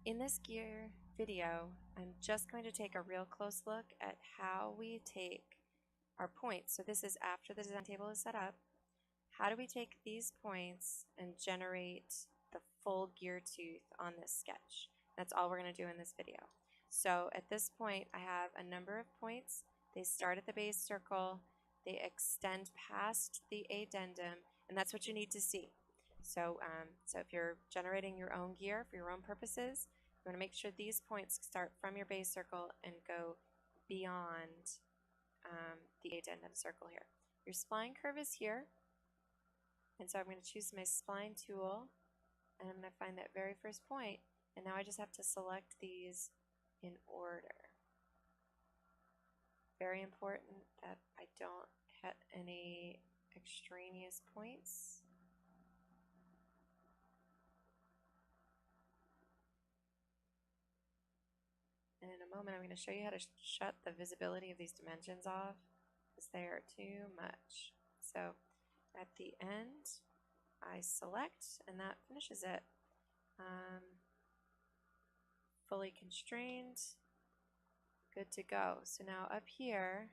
In this gear video, I'm just going to take a real close look at how we take our points. So this is after the design table is set up. How do we take these points and generate the full gear tooth on this sketch? That's all we're going to do in this video. So at this point, I have a number of points. They start at the base circle, they extend past the addendum, and that's what you need to see. So, if you're generating your own gear for your own purposes, you want to make sure these points start from your base circle and go beyond the addendum circle here. Your spline curve is here, and so I'm going to choose my spline tool, and I'm going to find that very first point, and now I just have to select these in order. Very important that I don't hit any extraneous points. And in a moment, I'm going to show you how to shut the visibility of these dimensions off because they are too much. So at the end, I select, and that finishes it. Fully constrained, good to go. So now up here,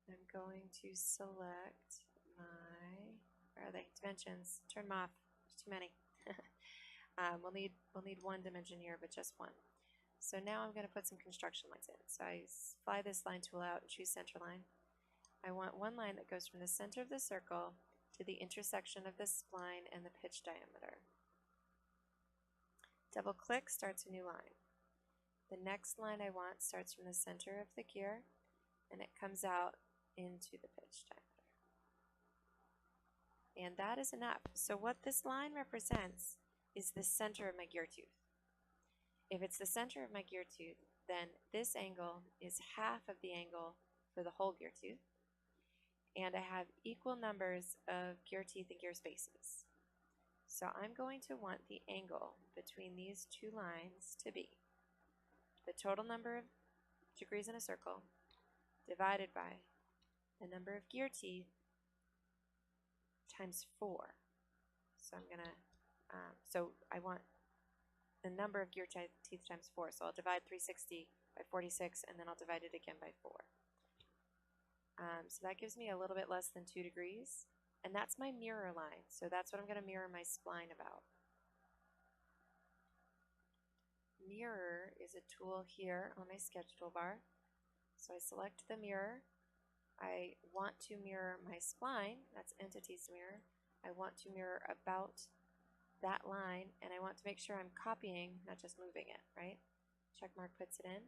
I'm going to select my, where are they? Dimensions. Turn them off. There's too many. We'll need one dimension here, but just one. So now I'm going to put some construction lines in. So I fly this line tool out and choose center line. I want one line that goes from the center of the circle to the intersection of the spline and the pitch diameter. Double click starts a new line. The next line I want starts from the center of the gear and it comes out into the pitch diameter. And that is enough. So what this line represents is the center of my gear tooth. If it's the center of my gear tooth, then this angle is half of the angle for the whole gear tooth. And I have equal numbers of gear teeth and gear spaces. So I'm going to want the angle between these two lines to be the total number of degrees in a circle divided by the number of gear teeth times 4. So I'm going to, so I want the number of gear teeth times 4. So I'll divide 360 by 46, and then I'll divide it again by 4. So that gives me a little bit less than 2 degrees. And that's my mirror line. So that's what I'm going to mirror my spline about. Mirror is a tool here on my sketch toolbar. So I select the mirror. I want to mirror my spline. That's entities mirror. I want to mirror about that line, and I want to make sure I'm copying, not just moving it, right? Check mark puts it in.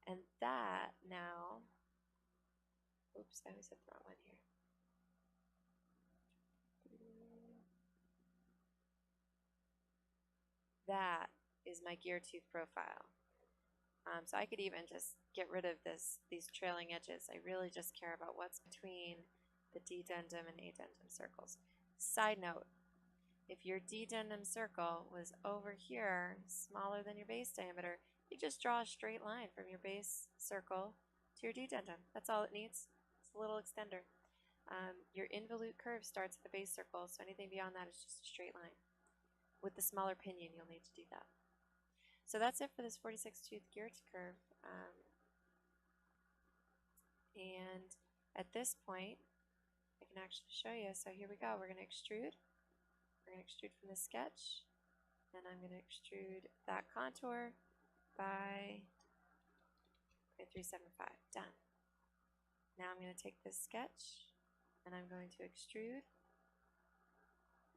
And that now, oops, I always hit the wrong one here. That is my gear tooth profile. So I could even just get rid of these trailing edges. I really just care about what's between the dedendum and addendum circles. Side note, if your dedendum circle was over here, smaller than your base diameter, you just draw a straight line from your base circle to your dedendum. That's all it needs. It's a little extender. Your involute curve starts at the base circle, so anything beyond that is just a straight line. With the smaller pinion, you'll need to do that. So that's it for this 46 tooth gear curve. And at this point, I can actually show you. So here we go. We're going to extrude. We're going to extrude from the sketch. And I'm going to extrude that contour by 0.375. Done. Now I'm going to take this sketch and I'm going to extrude.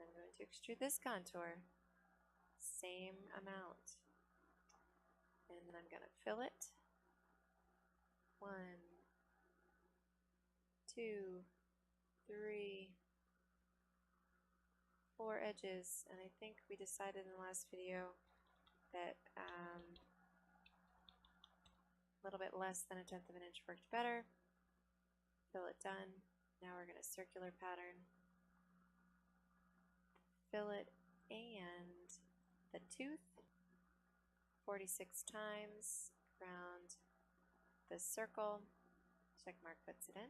I'm going to extrude this contour. Same amount. And then I'm going to fill it. 1, 2, 3, 4 edges. And I think we decided in the last video that a little bit less than 1/10 of an inch worked better. Fill it done. Now we're going to circular pattern. Fill it and the tooth 46 times around the circle. Check mark puts it in.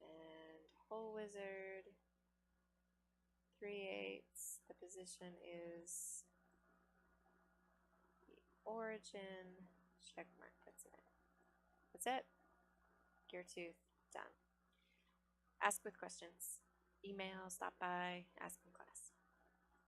And Hole Wizard 3/8. The position is the origin. Check mark. That's it. That's it. Gear2 done. Ask with questions. Email, stop by, ask in class.